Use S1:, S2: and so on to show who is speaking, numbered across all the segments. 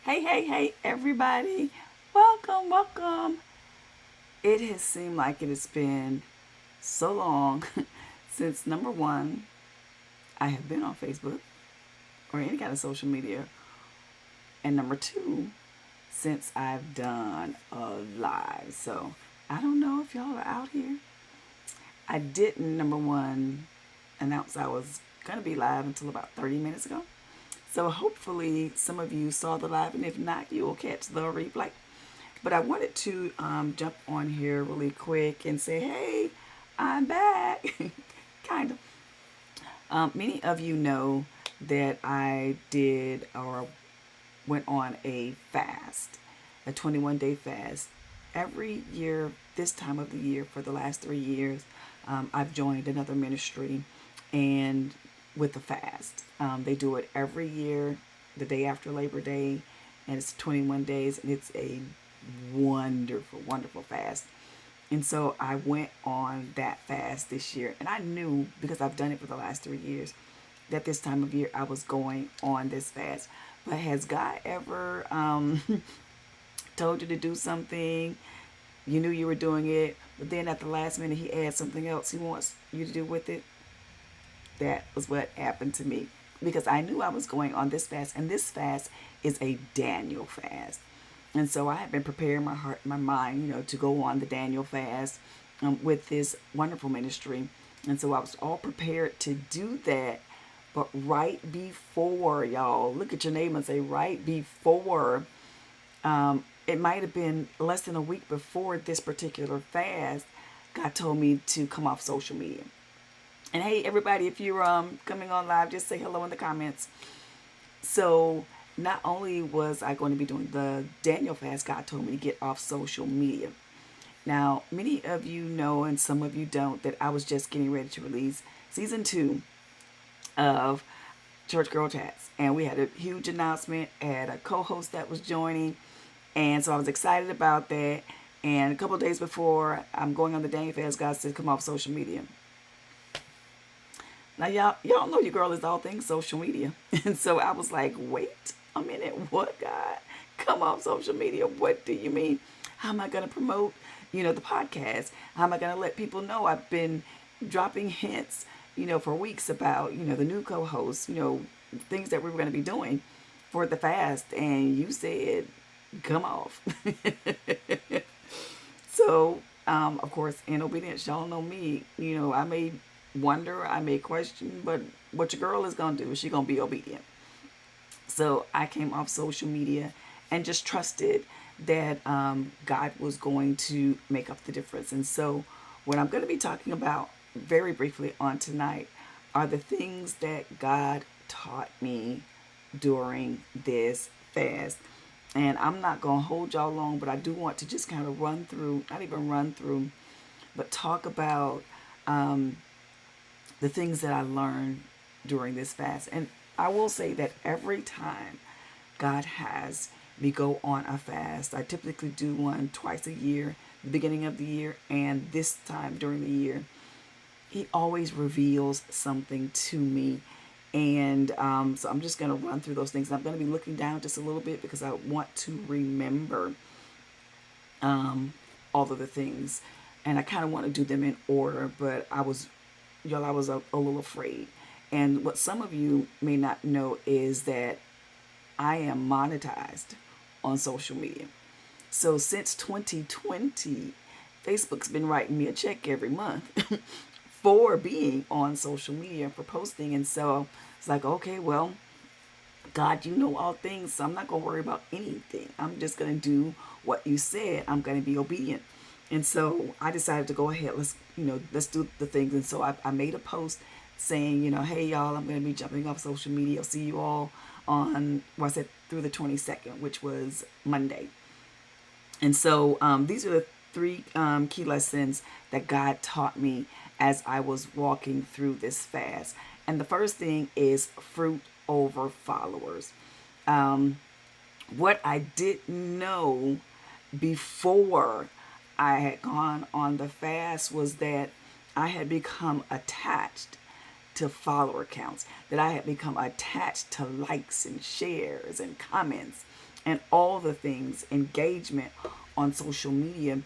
S1: Hey, everybody. Welcome. It has seemed like it has been so long since number one, I have been on Facebook or any kind of social media, and number two, since I've done a live. So I don't know if y'all are out here. I didn't, number one, announce I was going to be live until about 30 minutes ago. So hopefully some of you saw the live, and if not, you will catch the replay. But I wanted to jump on here really quick and say, hey, I'm back. Kind of. Many of you know that I did or went on a fast, a 21-day fast. Every year, this time of the year, for the last 3 years, I've joined another ministry and with the fast. They do it every year, the day after Labor Day, and it's 21 days, and it's a wonderful fast. And so I went on that fast this year, and I knew, because I've done it for the last 3 years, that this time of year I was going on this fast. But has God ever told you to do something, you knew you were doing it, but then at the last minute he adds something else he wants you to do with it? That was what happened to me, because I knew I was going on this fast, and this fast is a Daniel fast. And so I had been preparing my heart, my mind, to go on the Daniel fast with this wonderful ministry. And so I was all prepared to do that. But right before, y'all, look at your neighbor and say, right before, it might have been less than a week before this particular fast, God told me to come off social media. And hey, everybody, if you're coming on live, just say hello in the comments. So not only was I going to be doing the Daniel fast, God told me to get off social media. Now, many of you know, and some of you don't, that I was just getting ready to release season 2 of Church Girl Chats. And we had a huge announcement, had a co-host that was joining. And so I was excited about that. And a couple of days before I'm going on the Daniel fast, God said, come off social media. Now, y'all know your girl is all things social media. And so I was like, wait a minute, what, God? Come off social media. What do you mean? How am I going to promote, the podcast? How am I going to let people know? I've been dropping hints, for weeks about, the new co-hosts, things that we were going to be doing for the fast. And you said, come off. So, of course, in obedience, y'all know me, I may wonder, I may question, but what your girl is going to do is she's going to be obedient. So I came off social media and just trusted that God was going to make up the difference. And so what I'm going to be talking about very briefly on tonight are the things that God taught me during this fast. And I'm not going to hold y'all long, but I do want to just kind of run through, not even run through, but talk about the things that I learned during this fast. And I will say that every time God has me go on a fast, I typically do one twice a year, the beginning of the year and this time during the year, he always reveals something to me. And so I'm just going to run through those things. I'm going to be looking down just a little bit because I want to remember all of the things. And I kind of want to do them in order, but I was a little afraid. And what some of you may not know is that I am monetized on social media. So since 2020, Facebook's been writing me a check every month for being on social media, for posting. And so it's like, okay, well, God, you know all things, so I'm not going to worry about anything. I'm just going to do what you said. I'm going to be obedient. And so I decided to go ahead. Let's do the things. And so I made a post saying, hey, y'all, I'm going to be jumping off social media. I'll see you all on, I said through the 22nd, which was Monday. And so these are the 3 key lessons that God taught me as I was walking through this fast. And the first thing is fruit over followers. What I didn't know before I had gone on the fast was that I had become attached to follower counts, that I had become attached to likes and shares and comments. and all the things, engagement on social media.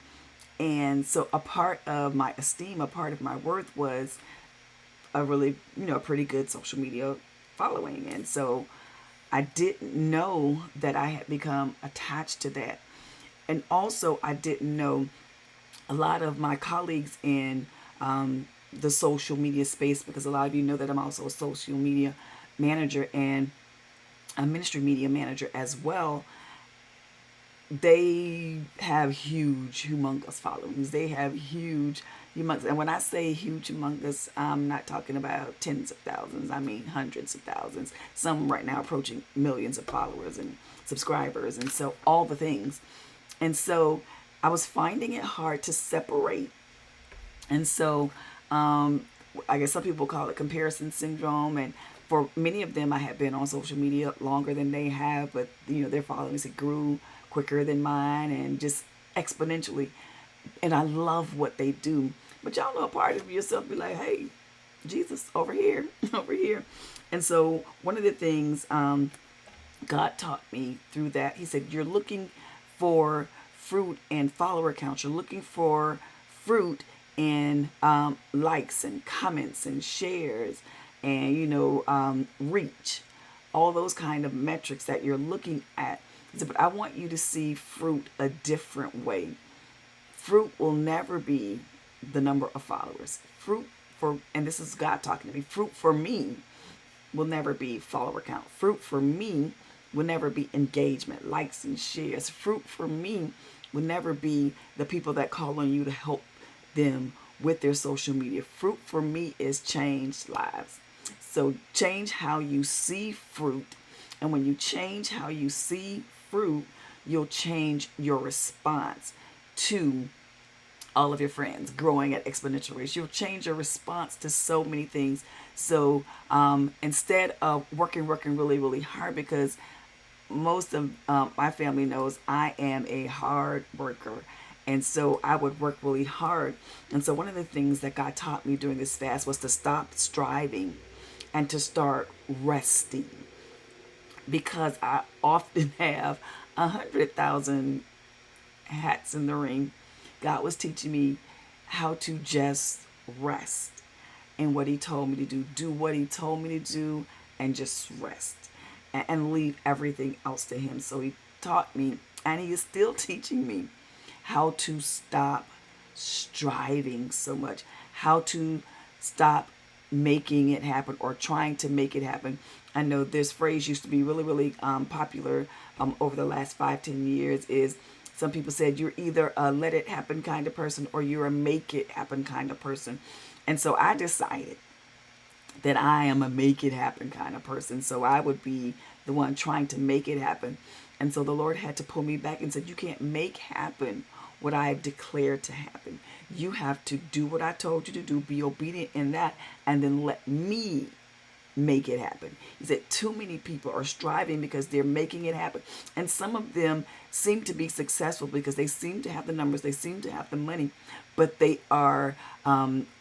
S1: And so a part of my esteem, a part of my worth was a really, pretty good social media following. And so I didn't know that I had become attached to that. And also, I didn't know a lot of my colleagues in the social media space, because a lot of you know that I'm also a social media manager and a ministry media manager as well. They have huge, humongous followings. They have huge, humongous. And when I say huge, humongous, I'm not talking about tens of thousands. I mean hundreds of thousands. Some right now approaching millions of followers and subscribers. And so all the things. And so I was finding it hard to separate. And so I guess some people call it comparison syndrome. And for many of them, I had been on social media longer than they have, but their followings had grew quicker than mine and just exponentially. And I love what they do. But y'all know a part of yourself be like, hey, Jesus, over here, over here. And so one of the things God taught me through that, he said, you're looking for fruit and follower count. You're looking for fruit in likes and comments and shares and reach, all those kind of metrics that you're looking at. But I want you to see fruit a different way. Fruit will never be the number of followers. Fruit for, and this is God talking to me, fruit for me will never be follower count. Fruit for me will never be engagement, likes and shares. Fruit for me will never be the people that call on you to help them with their social media. Fruit for me is changed lives. So change how you see fruit. And when you change how you see fruit, you'll change your response to all of your friends growing at exponential rates. You'll change your response to so many things. So instead of working really, really hard, because most of my family knows I am a hard worker. And so I would work really hard. And so one of the things that God taught me during this fast was to stop striving and to start resting. Because I often have 100,000 hats in the ring. God was teaching me how to just rest in what he told me to do what he told me to do, and just rest and leave everything else to him. So he taught me, and he is still teaching me, how to stop striving so much, how to stop making it happen or trying to make it happen. I know this phrase used to be really, really popular over the last 5-10 years. Is some people said you're either a let it happen kind of person or you're a make it happen kind of person. And so I decided that I am a make it happen kind of person. So I would be the one trying to make it happen. And so the Lord had to pull me back and said, you can't make happen what I have declared to happen. You have to do what I told you to do, be obedient in that, and then let me make it happen. He said too many people are striving because they're making it happen. And some of them seem to be successful because they seem to have the numbers, they seem to have the money, but they are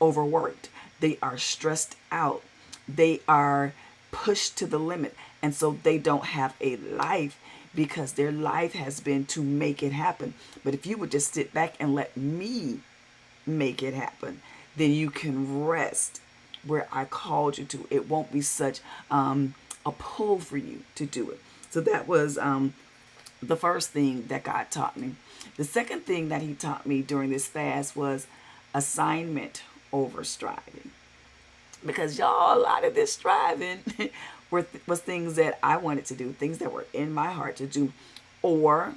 S1: overworked. They are stressed out. They are pushed to the limit. And so they don't have a life because their life has been to make it happen. But if you would just sit back and let me make it happen, then you can rest where I called you to. It won't be such a pull for you to do it. So that was the first thing that God taught me. The second thing that he taught me during this fast was assignment over striving. Because y'all, a lot of this striving was things that I wanted to do, things that were in my heart to do, or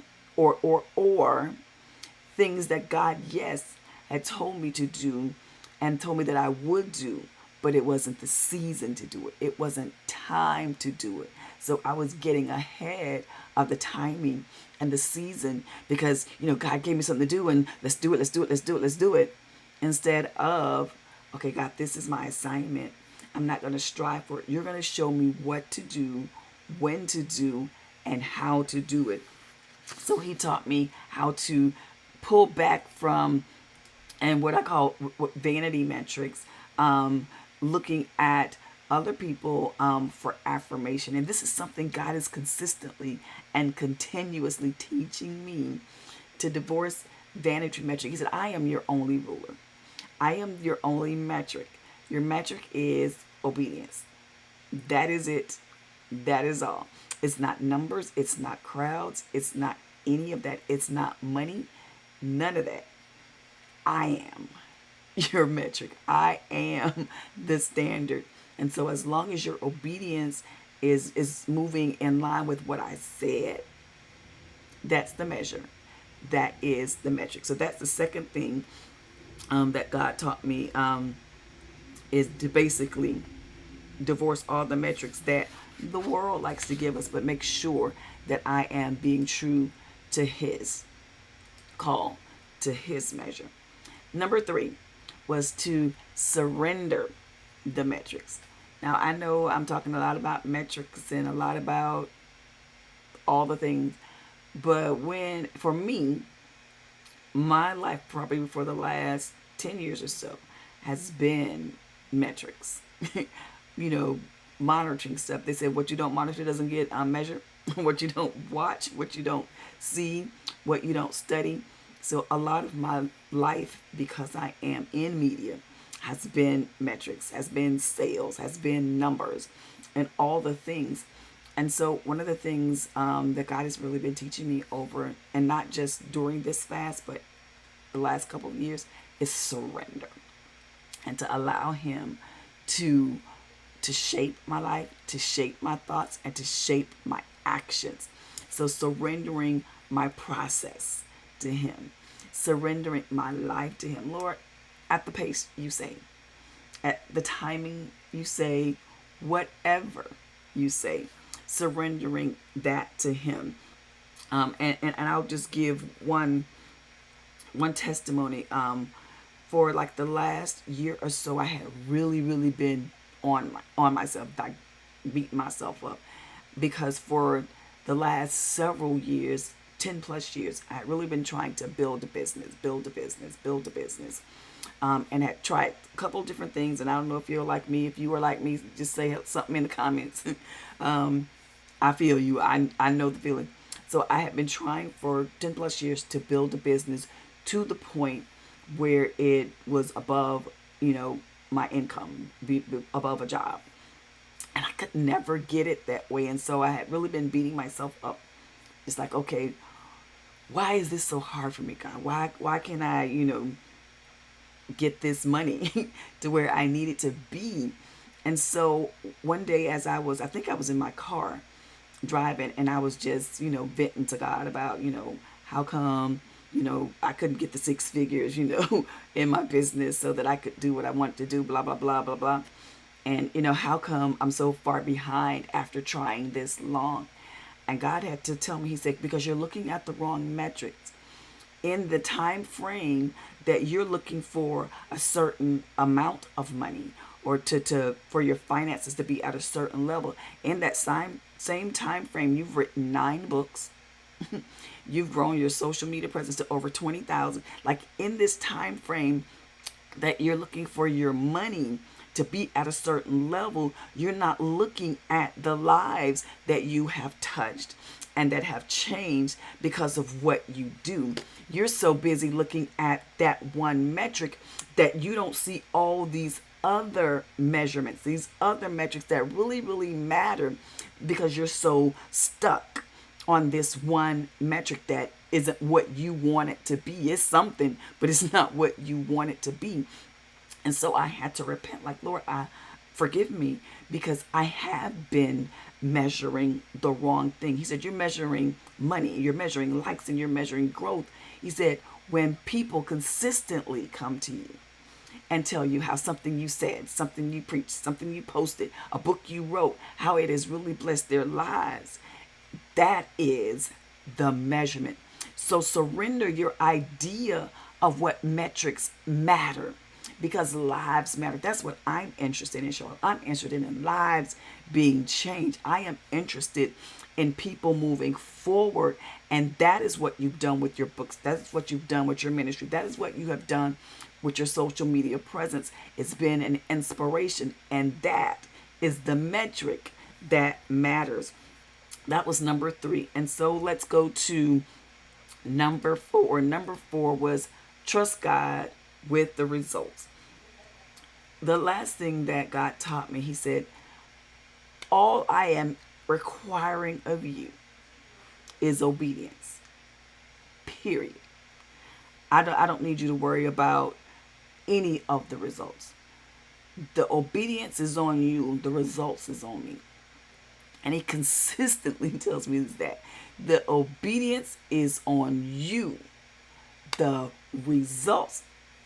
S1: things that God, yes, had told me to do and told me that I would do, but it wasn't the season to do it. It wasn't time to do it. So I was getting ahead of the timing and the season because, God gave me something to do and let's do it. Instead of, okay, God, this is my assignment. I'm not going to strive for it. You're going to show me what to do, when to do, and how to do it. So he taught me how to pull back from, and what I call vanity metrics, looking at other people for affirmation. And this is something God is consistently and continuously teaching me to divorce vanity metric. He said, I am your only ruler. I am your only metric. Your metric is obedience. That is it. That is all. It's not numbers. It's not crowds. It's not any of that. It's not money. None of that. I am your metric. I am the standard. And so as long as your obedience is moving in line with what I said, that's the measure. That is the metric. So that's the second thing that God taught me, is to basically divorce all the metrics that the world likes to give us, but make sure that I am being true to His call, to His measure. Number 3 was to surrender the metrics. Now, I know I'm talking a lot about metrics and a lot about all the things, but for me, my life probably for the last 10 years or so has been metrics. Monitoring stuff. They said what you don't monitor doesn't get measured. What you don't watch, what you don't see, what you don't study. So a lot of my life, because I am in media, has been metrics, has been sales, has been numbers, and all the things. And so one of the things that God has really been teaching me over, and not just during this fast, but the last couple of years, is surrender. And to allow Him to shape my life, to shape my thoughts, and to shape my actions. So surrendering my process to Him, surrendering my life to Him. Lord, at the pace you say, at the timing you say, whatever you say, surrendering that to Him. And I'll just give one testimony. For like the last year or so, I had really been on myself, like beating myself up, because for the last several years, 10 plus years, I had really been trying to build a business, and had tried a couple of different things. And I don't know if you're like me. If you were like me, just say something in the comments. I feel you. I know the feeling. So I had been trying for 10 plus years to build a business to the point where it was above, my income, be above a job. And I could never get it that way. And so I had really been beating myself up. It's like, okay, why is this so hard for me, God? Why can't I, get this money to where I need it to be? And so one day as I think I was in my car driving, and I was just, venting to God about, how come, I couldn't get the 6 figures, in my business so that I could do what I want to do, blah, blah, blah, blah, blah. And, how come I'm so far behind after trying this long? And God had to tell me, He said, because you're looking at the wrong metrics. In the time frame that you're looking for a certain amount of money, or for your finances to be at a certain level, in that same time frame, you've written 9 books. You've grown your social media presence to over 20,000. Like in this time frame that you're looking for your money to be at a certain level, you're not looking at the lives that you have touched and that have changed because of what you do. You're so busy looking at that one metric that you don't see all these other measurements, these other metrics that really matter, because you're so stuck on this one metric that isn't what you want it to be. It's something, but it's not what you want it to be. And so I had to repent, like, Lord, forgive me, because I have been measuring the wrong thing. He said, you're measuring money, you're measuring likes, and you're measuring growth. He said, when people consistently come to you and tell you how something you said, something you preached, something you posted, a book you wrote, how it has really blessed their lives, that is the measurement. So surrender your idea of what metrics matter, because lives matter. That's what I'm interested in, Charlotte. I'm interested in lives being changed. I am interested in people moving forward. And that is what you've done with your books. That's what you've done with your ministry. That is what you have done with your social media presence. It's been an inspiration. And that is the metric that matters. That was number 3. And so let's go to number 4. Number 4 was trust God with the results. The last thing that God taught me, he said, all I am requiring of you is obedience. Period. I don't need you to worry about any of the results. The obedience is on you, the results is on me. And he consistently tells me that the obedience is on you, the results,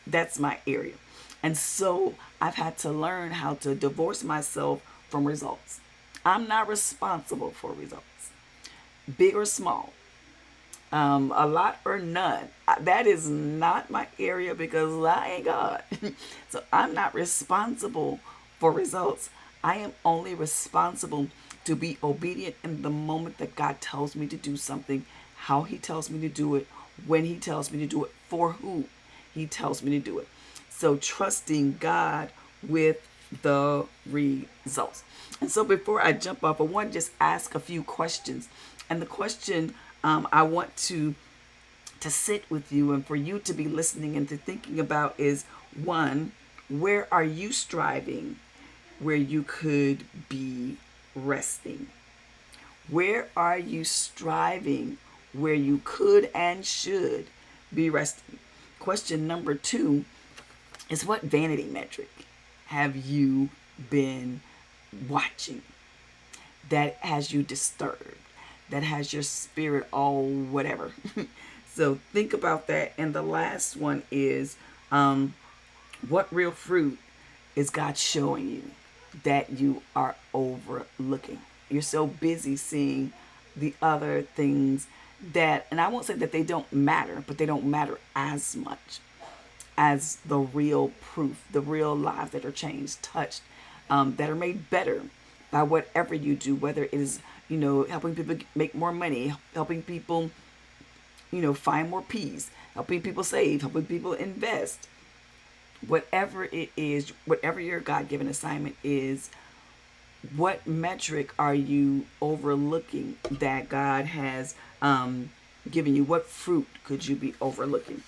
S1: that's my area. And so I've had to learn how to divorce myself from results. I'm not responsible for results, big or small, a lot or none. That is not my area because I ain't God. So I'm not responsible for results. I am only responsible to be obedient in the moment that God tells me to do something, how he tells me to do it, when he tells me to do it, for who he tells me to do it. So trusting God with the results. And so before I jump off, I want to just ask a few questions. And the question I want to sit with you and for you to be listening and to thinking about is, one, where are you striving where you could be resting? Where are you striving where you could and should be resting? Question number 2 is, what vanity metric have you been watching that has you disturbed, that has your spirit all whatever? So think about that. And the last one is, what real fruit is God showing you that you are overlooking? You're so busy seeing the other things that, and I won't say that they don't matter, but they don't matter as much as the real proof, the real lives that are changed, touched, that are made better by whatever you do, whether it is, helping people make more money, helping people, find more peace, helping people save, helping people invest. Whatever it is, whatever your God-given assignment is, what metric are you overlooking that God has given you? What fruit could you be overlooking?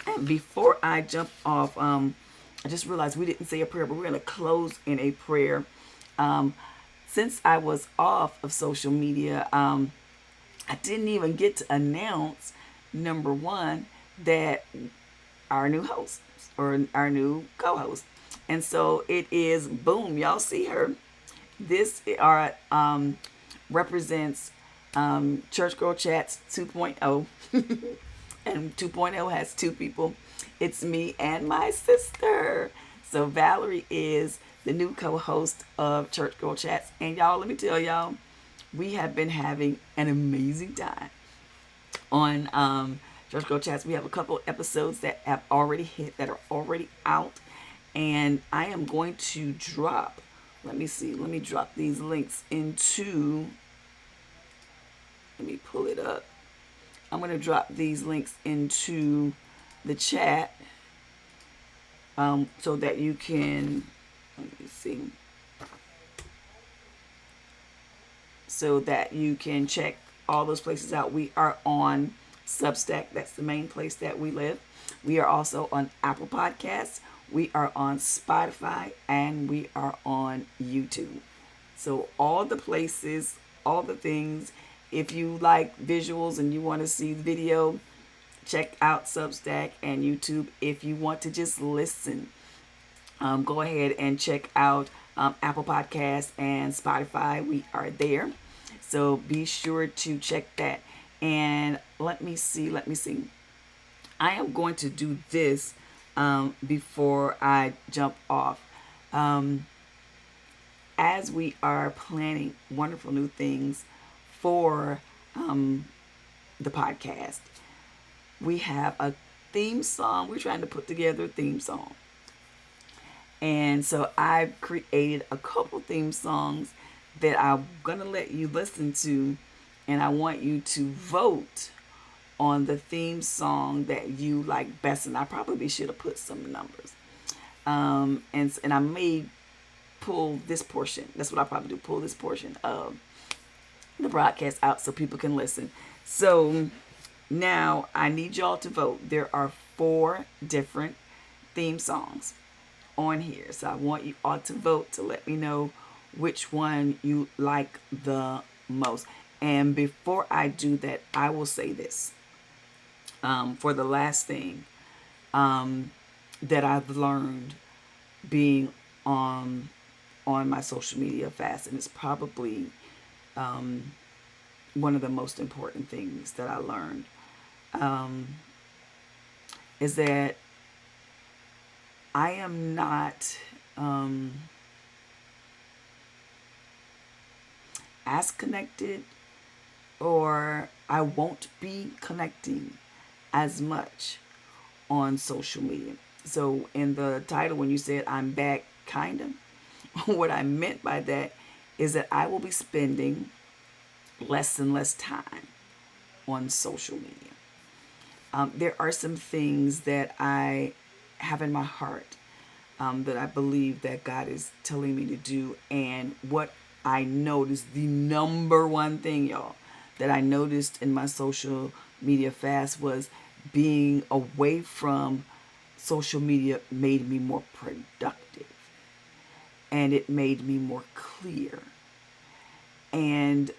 S1: And before I jump off, I just realized we didn't say a prayer, but we're going to close in a prayer. Since I was off of social media, I didn't even get to announce, number 1, that our new host or our new co-host. And so it is, boom, y'all see her. This represents Church Girl Chats 2.0. And 2.0 has 2 people. It's me and my sister. So Valerie is the new co-host of Church Girl Chats. And y'all, let me tell y'all, we have been having an amazing time on Church Girl Chats. We have a couple episodes that have already hit, that are already out. And I am going to drop, let me drop these links into, let me pull it up. I'm going to drop these links into the chat so that you can, let me see, so that you can check all those places out. We are on Substack. That's the main place that we live. We are also on Apple Podcasts. We are on Spotify, and we are on YouTube. So all the places, all the things. If you like visuals and you want to see the video, check out Substack and YouTube. If you want to just listen, go ahead and check out Apple Podcasts and Spotify. We are there. So be sure to check that. And let me see. I am going to do this before I jump off. As we are planning wonderful new things for the podcast, we have a theme song. We're trying to put together a theme song. And so I've created a couple theme songs that I'm going to let you listen to. And I want you to vote on the theme song that you like best. And I probably should have put some numbers. And I may pull this portion. That's what I'll probably do. Pull this portion of the broadcast out so people can listen. So now I need y'all to vote. There are 4 different theme songs on here. So I want you all to vote to let me know which one you like the most. And before I do that, I will say this. For the last thing that I've learned being on my social media fast, and it's probably one of the most important things that I learned, is that I am not as connected, or I won't be connecting as much on social media. So in the title, when you said I'm back, kind of, what I meant by that is that I will be spending less and less time on social media. There are some things that I have in my heart that I believe that God is telling me to do. And what I noticed, the number one thing, y'all, that I noticed in my social media fast was being away from social media made me more productive, and it made me more clear, and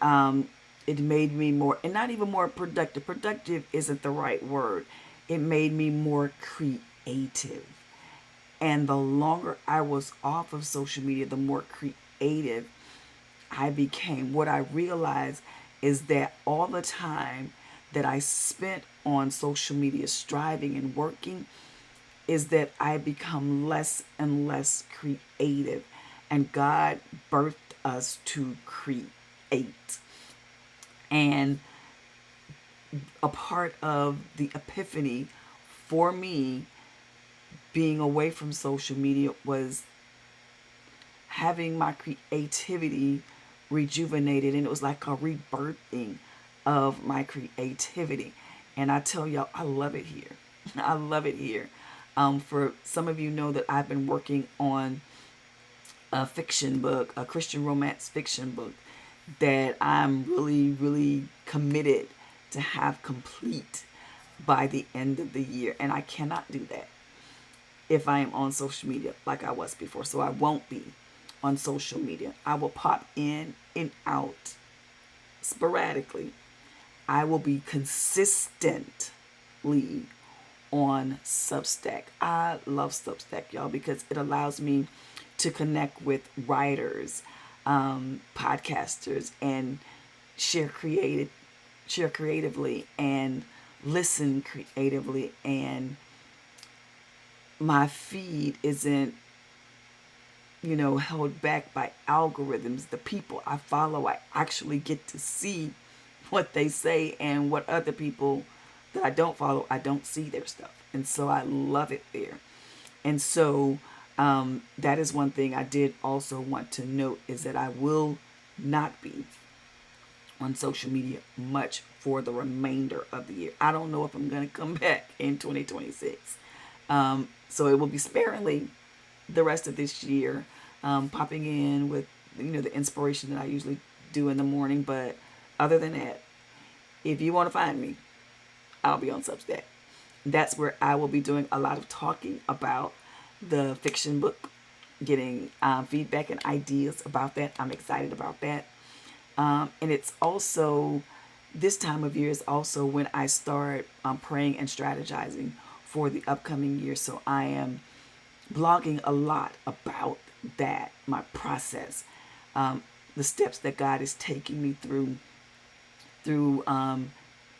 S1: it made me more, and not even more productive. Productive isn't the right word. It made me more creative. And the longer I was off of social media, the more creative I became. What I realized is that all the time that I spent on social media striving and working is that I become less and less creative. And God birthed us to create. And a part of the epiphany for me being away from social media was having my creativity rejuvenated, and it was like a rebirthing of my creativity. And I tell y'all, I love it here. I love it here. For some of you know that I've been working on a fiction book, a Christian romance fiction book that I'm really, really committed to have complete by the end of the year. And I cannot do that if I am on social media like I was before. So I won't be on social media. I will pop in and out sporadically. I will be consistently on Substack. I love Substack, y'all, because it allows me to connect with writers, podcasters, and share creatively and listen creatively. And my feed isn't, held back by algorithms. The people I follow, I actually get to see what they say, and what other people that I don't follow, I don't see their stuff. And so I love it there. And so that is one thing I did also want to note, is that I will not be on social media much for the remainder of the year. I don't know if I'm going to come back in 2026. So it will be sparingly the rest of this year, popping in with, the inspiration that I usually do in the morning. But other than that, if you want to find me, I'll be on Substack. That's where I will be doing a lot of talking about the fiction book, getting feedback and ideas about that. I'm excited about that. And it's also, this time of year is also when I start praying and strategizing for the upcoming year. So I am blogging a lot about that, my process, the steps that God is taking me through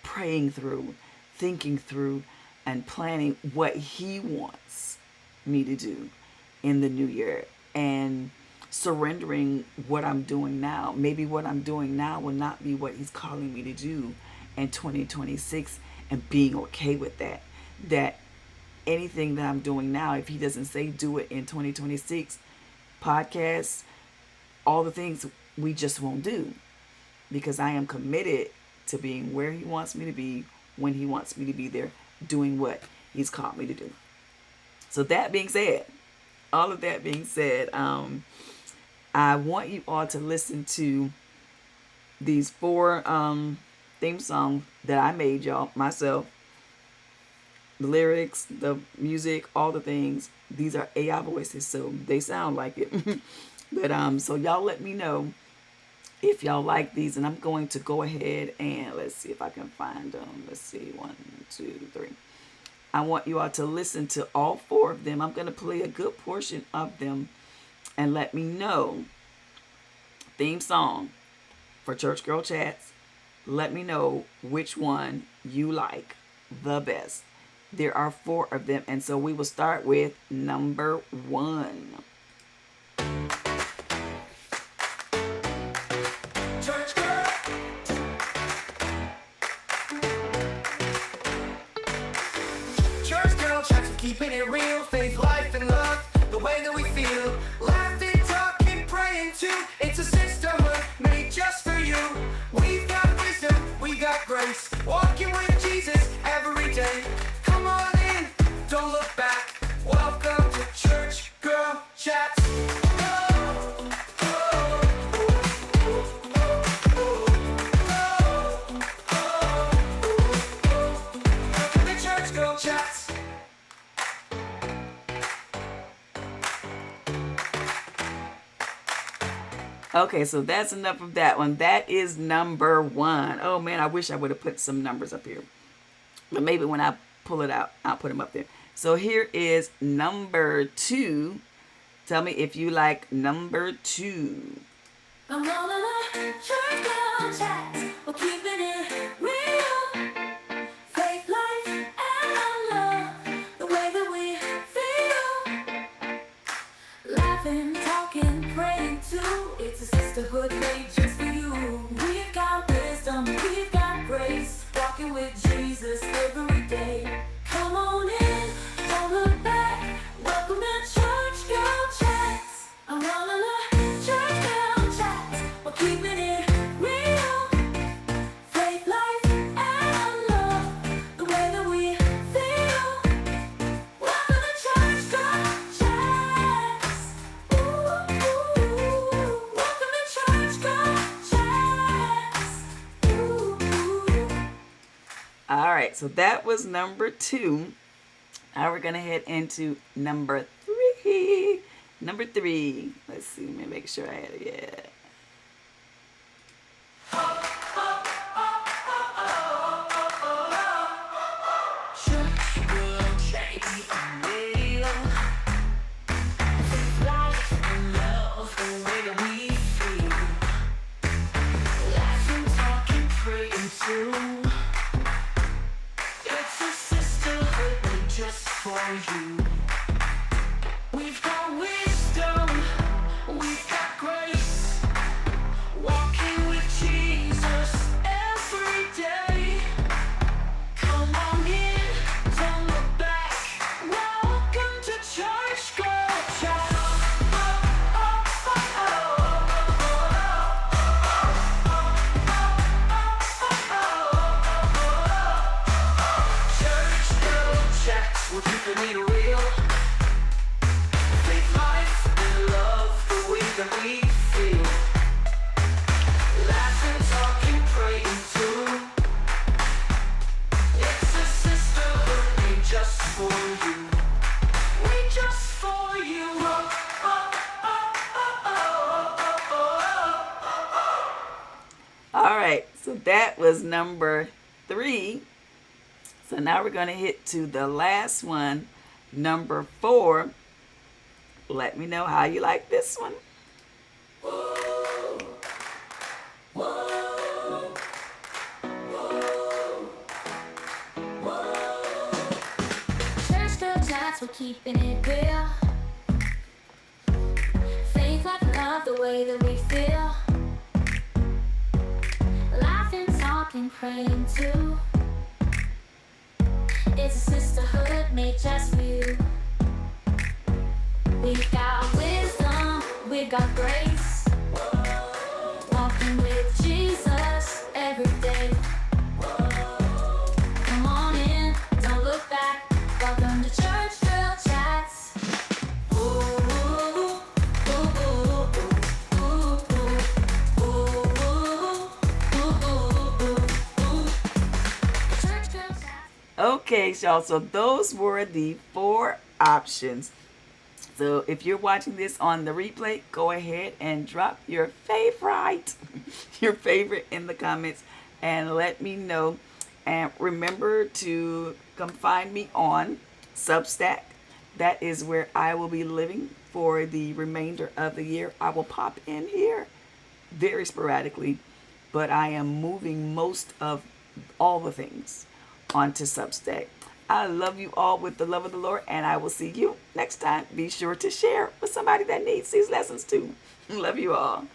S1: praying through, thinking through, and planning what He wants me to do in the new year, and surrendering what I'm doing now. Maybe what I'm doing now will not be what He's calling me to do in 2026, and being okay with that. That anything that I'm doing now, if He doesn't say do it in 2026, podcasts, all the things, we just won't do, because I am committed to being where He wants me to be, when He wants me to be there, doing what He's called me to do. So that being said, all of that being said, I want you all to listen to these 4 theme songs that I made y'all myself. The lyrics, the music, all the things. These are AI voices, so they sound like it. But so y'all let me know if y'all like these, and I'm going to go ahead and let's see if I can find them. Let's see, 1, 2, 3. I want you all to listen to all 4 of them. I'm going to play a good portion of them and let me know. Theme song for Church Girl Chats. Let me know which one you like the best. There are 4 of them, and so we will start with number 1.
S2: Church girl. Church girl chats, keeping it real. Faith, life, and love, the way that we feel. Laughing, talking, praying too. It's a sisterhood made just for you. We've got wisdom, we got grace. Walking with Jesus every day. Come on in, don't look back. Welcome to Church Girl Chats. Welcome to Church Girl Chats.
S1: Okay, so that's enough of that one. That is number 1. Oh man, I wish I would have put some numbers up here. But maybe when I pull it out, I'll put them up there. So here is number 2. Tell me if you like number 2.
S2: I'm rolling up Church Girl Chats. We're keeping it real. Faith, life, and love, the way that we feel. Laughing, talking, praying too. It's a sisterhood made just for you. We've got wisdom, we've got grace. Walking with Jesus every day. Come on in, don't look back. Welcome to Church Girl Chats. I'm rolling up Church Girl Chats. We're keeping it real. Faith, life, and love, the way that we feel. Welcome to Church Girl Chats. Ooh, welcome to Church Girl Chats. Ooh.
S1: All right, so that was number 2. Now we're going to head into number 3. Number 3. Let's see, let me make sure I had it. Yeah.
S2: Church Girl Chats. Life and love, the way that we feel. Laughing, talking, praying too. It's a sisterhood made just for you. We've got wisdom, we've got grace. Walking with Jesus every day. Come on in, don't look back. Welcome to Church Girl Chat. Church Girl Chats, we're keeping it real. Faith, life, and love, the way that we feel. Laughing, talking, praying too. It's a sisterhood made just for you. We just for you.
S1: All right, so that was number 3. So now we're going to hit to the last one, number 4. Let me know how you like this one.
S2: Church Girl Chats, we're keeping it real. Faith, life, and love, the way that we feel. Laughing, talking, praying too. It's a sisterhood made just for you. We've got wisdom, we've got grace. Walking with Jesus every day. Come on in, don't look back. Welcome to Church Girl Chats. Ooh, ooh, ooh, ooh.
S1: Okay, y'all. So those were the 4 options. So if you're watching this on the replay, go ahead and drop your favorite, your favorite in the comments and let me know. And remember to come find me on Substack. That is where I will be living for the remainder of the year. I will pop in here very sporadically, but I am moving most of all the things onto Substack. I love you all with the love of the Lord, and I will see you next time. Be sure to share with somebody that needs these lessons too. Love you all.